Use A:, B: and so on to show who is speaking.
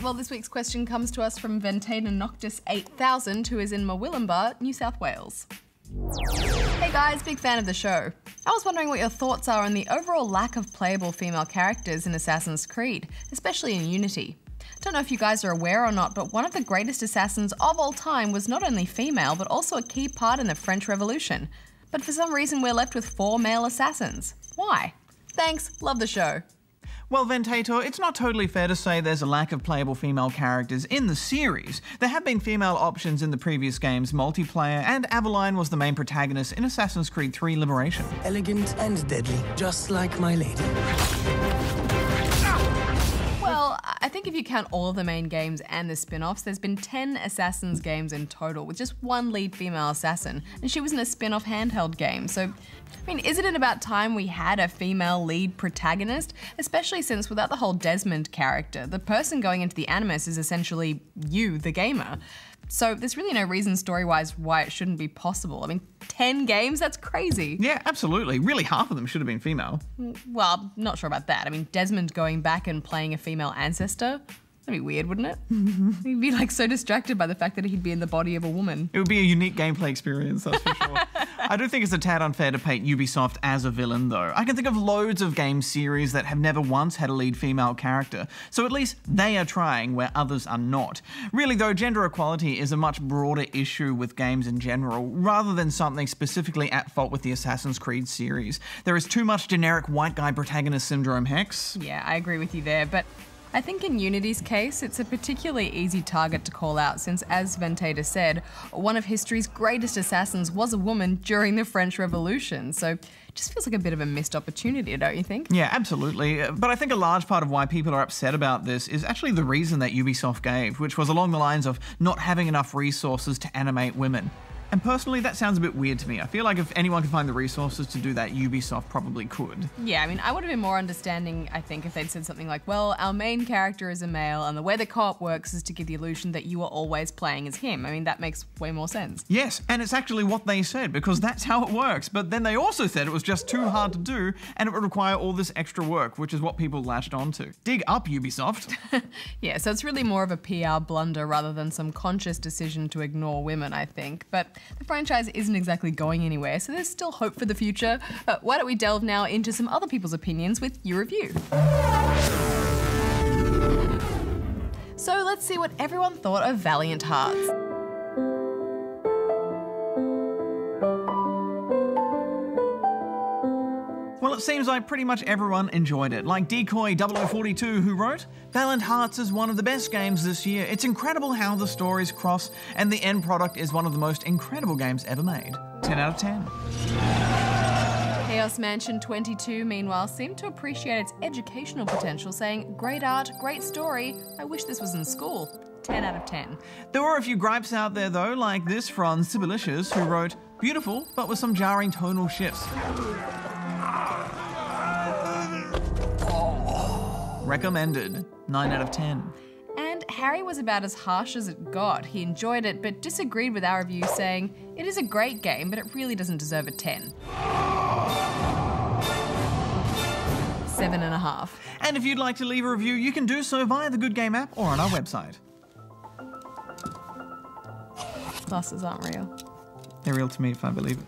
A: well, this week's question comes to us from Ventana Noctis 8000, who is in Murwillumbah, New South Wales. Hey guys, big fan of the show. I was wondering what your thoughts are on the overall lack of playable female characters in Assassin's Creed, especially in Unity. Don't know if you guys are aware or not, but one of the greatest assassins of all time was not only female, but also a key part in the French Revolution. But for some reason we're left with 4 male assassins. Why? Thanks, love the show.
B: Well, Ventator, it's not totally fair to say there's a lack of playable female characters in the series. There have been female options in the previous game's multiplayer, and Aveline was the main protagonist in Assassin's Creed 3 Liberation.
C: Elegant and deadly, just like my lady.
A: Well, I think if you count all of the main games and the spin-offs, there's been 10 Assassin's games in total, with just one lead female assassin, and she was in a spin-off handheld game. So, I mean, isn't it about time we had a female lead protagonist? Especially since without the whole Desmond character, the person going into the Animus is essentially you, the gamer. So there's really no reason story-wise why it shouldn't be possible. I mean, 10 games? That's crazy.
B: Yeah, absolutely. Really, half of them should have been female.
A: Well, I'm not sure about that. I mean, Desmond going back and playing a female ancestor? That'd be weird, wouldn't it? He'd be like so distracted by the fact that he'd be in the body of a woman.
B: It would be a unique gameplay experience, that's for sure. I do think it's a tad unfair to paint Ubisoft as a villain, though. I can think of loads of game series that have never once had a lead female character, so at least they are trying where others are not. Really, though, gender equality is a much broader issue with games in general, rather than something specifically at fault with the Assassin's Creed series. There is too much generic white guy protagonist syndrome, Hex.
A: Yeah, I agree with you there, but I think in Unity's case, it's a particularly easy target to call out since, as Ventator said, one of history's greatest assassins was a woman during the French Revolution, so it just feels like a bit of a missed opportunity, don't you think?
B: Yeah, absolutely. But I think a large part of why people are upset about this is actually the reason that Ubisoft gave, which was along the lines of not having enough resources to animate women. And personally, that sounds a bit weird to me. I feel like if anyone could find the resources to do that, Ubisoft probably could.
A: Yeah, I mean, I would have been more understanding, I think, if they'd said something like, well, our main character is a male, and the way the co-op works is to give the illusion that you are always playing as him. I mean, that makes way more sense.
B: Yes, and it's actually what they said, because that's how it works. But then they also said it was just too hard to do, and it would require all this extra work, which is what people latched onto. Dig up, Ubisoft.
A: Yeah, so it's really more of a PR blunder rather than some conscious decision to ignore women, I think. But the franchise isn't exactly going anywhere, so there's still hope for the future. Why don't we delve now into some other people's opinions with your review? So let's see what everyone thought of Valiant Hearts.
B: Well, it seems like pretty much everyone enjoyed it. Like Decoy 0042, who wrote, Valiant Hearts is one of the best games this year. It's incredible how the stories cross, and the end product is one of the most incredible games ever made. 10 out of 10.
A: Chaos Mansion 22, meanwhile, seemed to appreciate its educational potential, saying, great art, great story, I wish this was in school. 10 out of 10.
B: There were a few gripes out there though, like this from Sibylicious, who wrote, beautiful, but with some jarring tonal shifts. Recommended. 9 out of 10.
A: And Harry was about as harsh as it got. He enjoyed it, but disagreed with our review, saying, it is a great game, but it really doesn't deserve a 10. 7.5.
B: And if you'd like to leave a review, you can do so via the Good Game app or on our website.
A: Glasses aren't real.
B: They're real to me if I believe it.